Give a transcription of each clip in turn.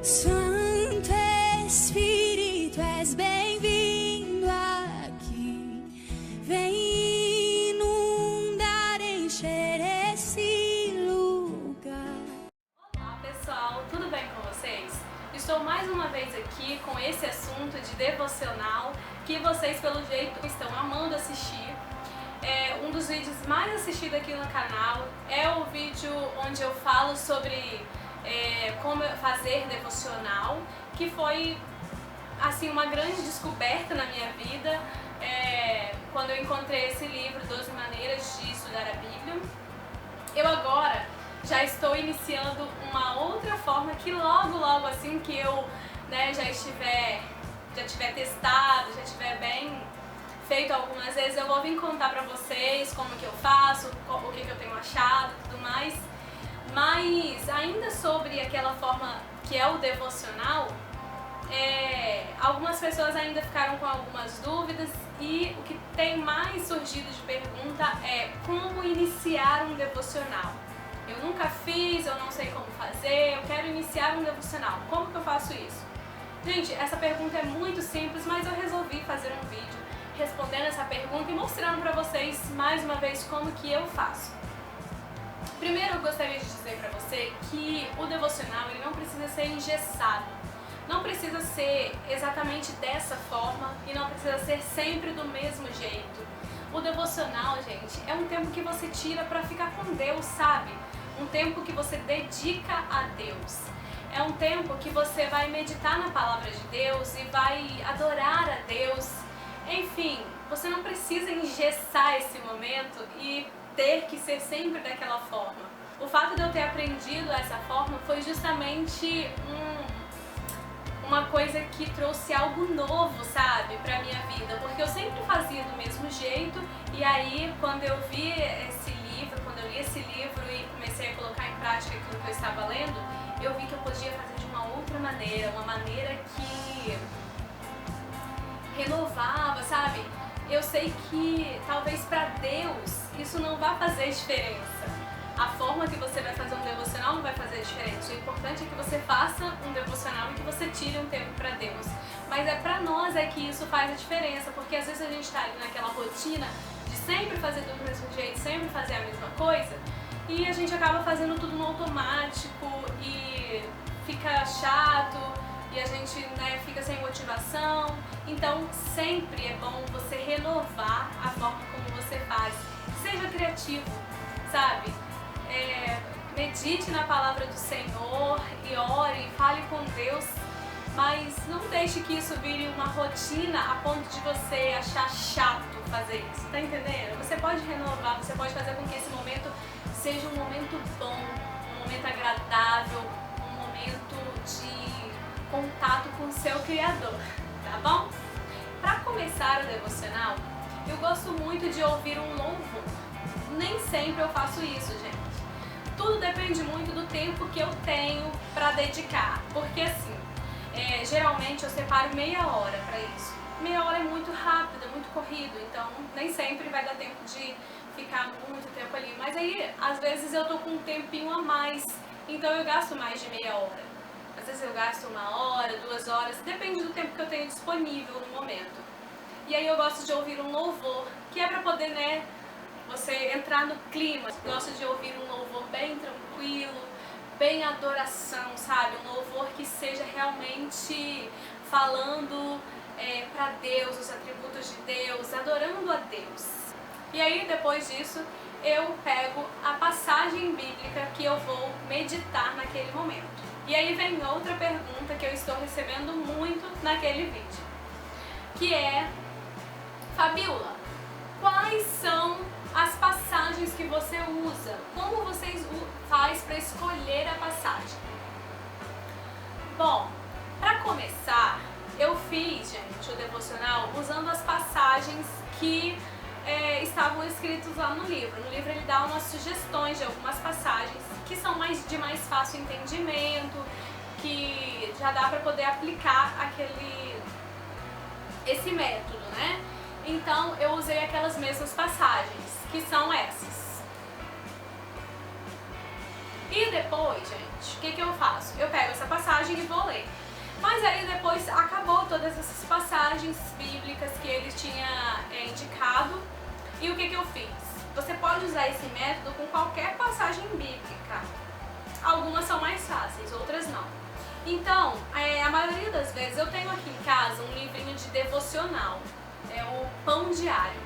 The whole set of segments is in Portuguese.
Santo Espírito, és bem-vindo aqui. Vem inundar, encher esse lugar. Olá pessoal, tudo bem com vocês? Estou mais uma vez aqui com esse assunto de devocional que vocês pelo jeito estão amando assistir. Um dos vídeos mais assistidos aqui no canal é o vídeo onde eu falo sobre como fazer devocional, que foi assim uma grande descoberta na minha vida quando eu encontrei esse livro, 12 Maneiras de Estudar a Bíblia. Eu agora já estou iniciando uma outra forma que logo assim que eu já tiver testado, já tiver bem feito algumas vezes, eu vou vir contar pra vocês como que eu faço, o que eu tenho achado e tudo mais. Mas ainda sobre aquela forma que é o devocional, algumas pessoas ainda ficaram com algumas dúvidas e o que tem mais surgido de pergunta é como iniciar um devocional. Eu nunca fiz, eu não sei como fazer, eu quero iniciar um devocional. Como que eu faço isso? Gente, essa pergunta é muito simples, mas eu resolvi fazer um vídeo respondendo essa pergunta e mostrando pra vocês mais uma vez como que eu faço. Primeiro eu gostaria de dizer pra você que o devocional ele não precisa ser engessado. Não precisa ser exatamente dessa forma e não precisa ser sempre do mesmo jeito. O devocional, gente, é um tempo que você tira pra ficar com Deus, sabe? Um tempo que você dedica a Deus. É um tempo que você vai meditar na palavra de Deus e vai adorar a Deus. Enfim, você não precisa engessar esse momento e ter que ser sempre daquela forma. O fato de eu ter aprendido essa forma foi justamente uma coisa que trouxe algo novo, sabe, pra minha vida, porque eu sempre fazia do mesmo jeito e aí quando eu vi esse livro, quando eu li esse livro e comecei a colocar em prática aquilo que eu estava lendo, eu vi que eu podia fazer de uma outra maneira, uma maneira que renovava, sabe? Eu sei que talvez pra Deus isso não vai fazer diferença. A forma que você vai fazer um devocional não vai fazer diferença. O importante é que você faça um devocional e que você tire um tempo pra Deus. Mas pra nós que isso faz a diferença, porque às vezes a gente tá ali naquela rotina de sempre fazer do mesmo jeito, sempre fazer a mesma coisa, e a gente acaba fazendo tudo no automático e fica chato e a gente fica sem motivação. Então sempre é bom você renovar a forma como você faz. Seja criativo, sabe? Medite na palavra do Senhor e ore, fale com Deus, mas não deixe que isso vire uma rotina a ponto de você achar chato fazer isso, tá entendendo? Você pode renovar, você pode fazer com que esse momento seja um momento bom, um momento agradável, um momento de contato com o seu Criador, tá bom? Para começar o devocional, eu gosto muito de ouvir um louvor. Nem sempre eu faço isso, gente. Tudo depende muito do tempo que eu tenho para dedicar, porque assim, geralmente eu separo meia hora para isso. Meia hora é muito rápido, é muito corrido, então nem sempre vai dar tempo de ficar muito tempo ali. Mas aí, às vezes eu tô com um tempinho a mais, então eu gasto mais de meia hora. Às vezes eu gasto 1 hora, 2 horas, depende do tempo que eu tenho disponível no momento. E aí eu gosto de ouvir um louvor, que é pra poder, você entrar no clima. Eu gosto de ouvir um louvor bem tranquilo, bem adoração, sabe? Um louvor que seja realmente falando pra Deus, os atributos de Deus, adorando a Deus. E aí depois disso eu pego a passagem bíblica que eu vou meditar naquele momento. E aí vem outra pergunta que eu estou recebendo muito naquele vídeo, que é: Fabiola, quais são as passagens que você usa? Como você faz para escolher a passagem? Bom, para começar, eu fiz, gente, o devocional usando as passagens que estavam escritos lá no livro. No livro ele dá umas sugestões de algumas passagens que são de mais fácil entendimento, que já dá para poder aplicar esse método, né? Então eu usei aquelas mesmas passagens, que são essas. E depois, gente, o que eu faço? Eu pego essa essa passagem e vou ler. Mas aí depois acabou todas essas passagens bíblicas que ele tinha indicado. E o que eu fiz? Você pode usar esse método com qualquer passagem bíblica. Algumas são mais fáceis, outras não. Então, a maioria das vezes eu tenho aqui em casa um livrinho de devocional. É o Pão Diário.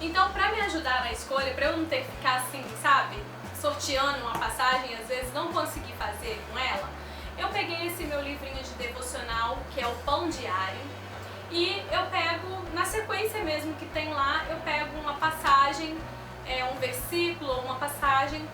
Então, pra me ajudar na escolha, pra eu não ter que ficar assim, sabe, sorteando uma passagem e às vezes não conseguir fazer com ela, eu peguei esse meu livrinho de devocional, que é o Pão Diário, e eu pego, na sequência mesmo que tem lá, eu pego uma passagem, um versículo ou uma passagem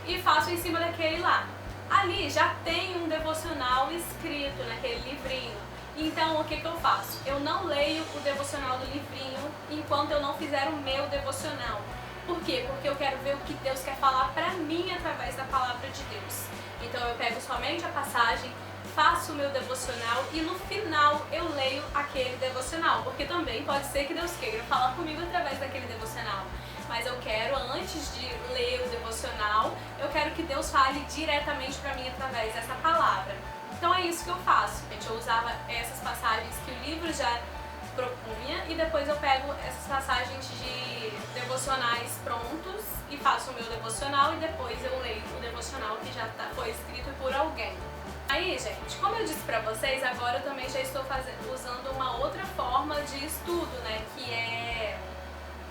e faço em cima daquele lá. Ali já tem um devocional escrito naquele livrinho. Então, o que eu faço? Eu não leio o devocional do livrinho enquanto eu não fizer o meu devocional. Por quê? Porque eu quero ver o que Deus quer falar pra mim através da palavra de Deus. Então, eu pego somente a passagem, faço o meu devocional e no final eu leio aquele devocional. Porque também pode ser que Deus queira falar comigo através daquele devocional. Mas eu quero, antes de ler o devocional, eu quero que Deus fale diretamente pra mim através dessa palavra. Então é isso que eu faço, gente. Eu usava essas passagens que o livro já propunha e depois eu pego essas passagens de devocionais prontos e faço o meu devocional e depois eu leio o devocional que já foi escrito por alguém. Aí, gente, como eu disse pra vocês, agora eu também já estou usando uma outra forma de estudo, né,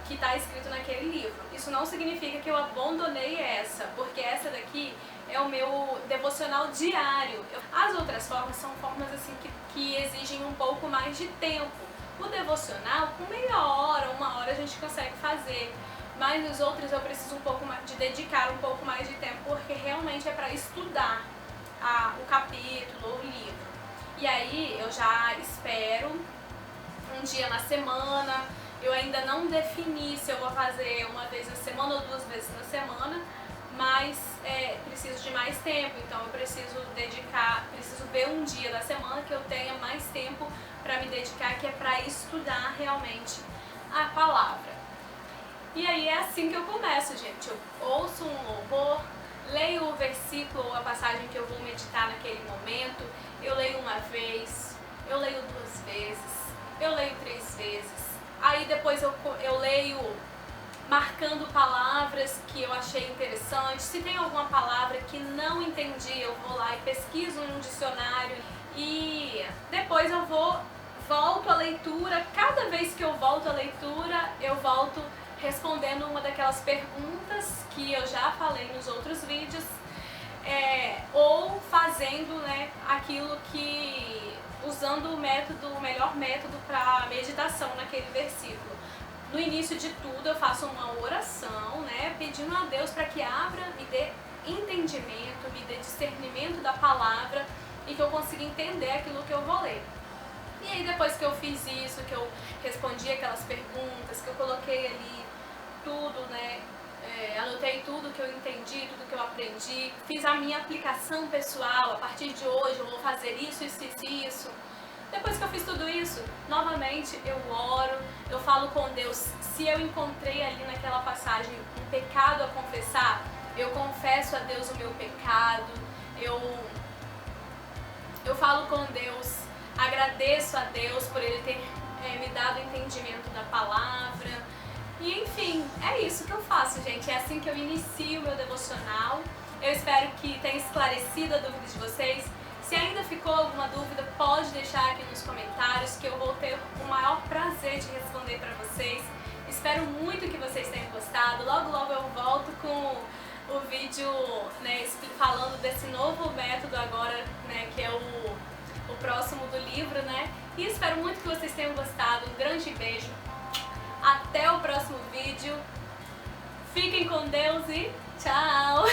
que está escrito naquele livro. Isso não significa que eu abandonei essa, porque essa daqui é o meu devocional diário. As outras formas são formas assim que exigem um pouco mais de tempo. O devocional, com meia hora, uma hora a gente consegue fazer, mas os outros eu preciso de dedicar um pouco mais de tempo, porque realmente é para estudar o capítulo, o livro. E aí eu já espero um dia na semana. Eu ainda não defini se eu vou fazer uma vez na semana ou 2 vezes na semana, mas preciso de mais tempo, então eu preciso ver um dia da semana que eu tenha mais tempo para me dedicar, que é para estudar realmente a palavra. E aí é assim que eu começo, gente. Eu ouço um louvor, leio o versículo ou a passagem que eu vou meditar naquele momento, eu leio uma vez, eu leio 2 vezes, eu leio 3 vezes. Aí depois eu leio marcando palavras que eu achei interessantes. Se tem alguma palavra que não entendi, eu vou lá e pesquiso no dicionário. E depois eu volto à leitura. Cada vez que eu volto à leitura, eu volto respondendo uma daquelas perguntas que eu já falei nos outros vídeos. Ou fazendo, né, aquilo que... usando o melhor método para meditação naquele versículo. No início de tudo eu faço uma oração, né, pedindo a Deus para que abra, me dê entendimento, me dê discernimento da palavra e que eu consiga entender aquilo que eu vou ler. E aí depois que eu fiz isso, que eu respondi aquelas perguntas, que eu coloquei ali tudo, né, anotei tudo que eu entendi, tudo que eu aprendi, fiz a minha aplicação pessoal, a partir de hoje eu vou fazer isso, isso, isso, isso. Depois que eu fiz tudo isso, novamente eu oro, eu falo com Deus. Se eu encontrei ali naquela passagem um pecado a confessar, eu confesso a Deus o meu pecado, eu falo com Deus, agradeço a Deus por Ele ter me dado o entendimento da palavra. E enfim, é isso que eu faço, gente. É assim que eu inicio o meu devocional. Eu espero que tenha esclarecido a dúvida de vocês. Se ainda ficou alguma dúvida, pode deixar aqui nos comentários, que eu vou ter o maior prazer de responder para vocês. Espero muito que vocês tenham gostado. Logo, logo eu volto com o vídeo, né, falando desse novo método agora, né, que é o próximo do livro, né? E espero muito que vocês tenham gostado. Um grande beijo. Até o próximo vídeo. Fiquem com Deus e tchau!